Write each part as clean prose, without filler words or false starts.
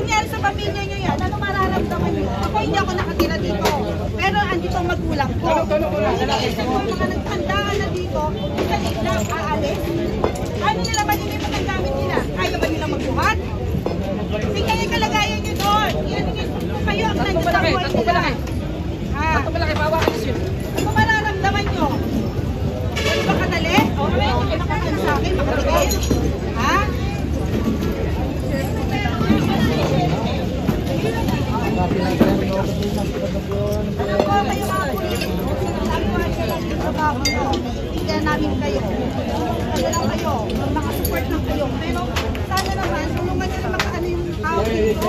nangyari sa pamilya nyo yan, ano mararamdaman nyo? Ako hindi ako nakatira dito. Pero andito ang magulang ko. Iniisip ko mga nagtandaan na dito, isa aalis. Ano nila ba nilipat ang gamit nila? Kaya ba nila magbuhat? Sige yung kalagayan nyo doon. Kayo ang nandiyan sa buhay nila. Ito malaki, pawakan nyo. Ano mararamdaman nyo? Ano ba kadali? O makakano sa akin, makatigil? Ha? Alam ko kayo mga pulis, nagagawa siya lang yung trabaho nyo. Hindi namin kayo. Ano lang kayo, makasupport lang kayo. Pero sana naman, tulungan nyo na makaano yung tao dito.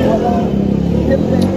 Walang